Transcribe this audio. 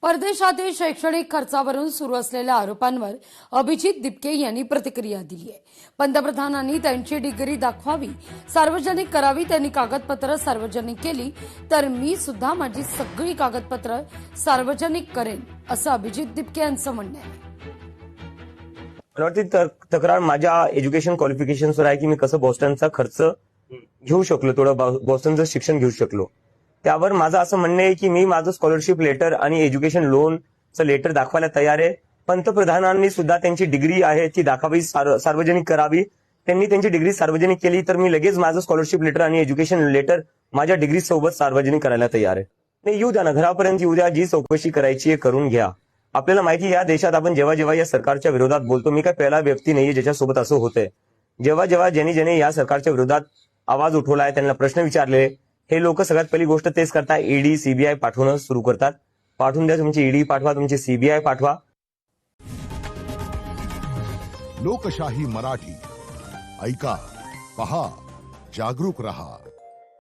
परदेशातील शैक्षणिक खर्चावरून सुरू असलेल्या आरोपांवर अभिजित दिपके यांनी प्रतिक्रिया दिली आहे। पंतप्रधानांनी त्यांची डिग्री दाखवावी, सार्वजनिक करावी, त्यांनी कागदपत्र सार्वजनिक केली तर मी सुद्धा माझी सगळी कागदपत्र सार्वजनिक करेन, असं अभिजित दिपके यांचं म्हणणं आहे। मला वाटतं तक्रार माझ्या एज्युकेशन क्वालिफिकेशन्सवर आहे की मी कसं बॉस्टनचा खर्च घेऊ शकलो, थोडं बॉस्टनचं शिक्षण घेऊ शकलो। त्यावर माझं असं म्हणणं आहे की मी माझं स्कॉलरशिप लेटर आणि एज्युकेशन लोनचं लेटर दाखवायला तयार आहे। पंतप्रधानांनी सुद्धा त्यांची डिग्री आहे ती दाखवावी, सार्वजनिक करावी। त्यांनी त्यांची डिग्री सार्वजनिक केली तर मी लगेच माझं स्कॉलरशिप लेटर आणि एज्युकेशन लेटर माझ्या डिग्री सोबत सार्वजनिक करायला तयार आहे। नाही, येऊ द्या ना, घरापर्यंत येऊ द्या, जी चौकशी करायची आहे करून घ्या। आपल्याला माहिती या देशात आपण जेव्हा जेव्हा या सरकारच्या विरोधात बोलतो, मी काय पहिला व्यक्ती नाहीये ज्याच्यासोबत असं होतंय। जेव्हा जेव्हा ज्यांनी या सरकारच्या विरोधात आवाज उठवलाय, त्यांना प्रश्न विचारले, हे लोक सगळ्यात पहिली गोष्ट तेच करतात, ईडी सीबीआय पाठवणं सुरू करतात। पाठवून द्या, तुमची ईडी पाठवा, तुमची सीबीआय पाठवा। लोकशाही मराठी ऐका, पहा, जागरूक रहा।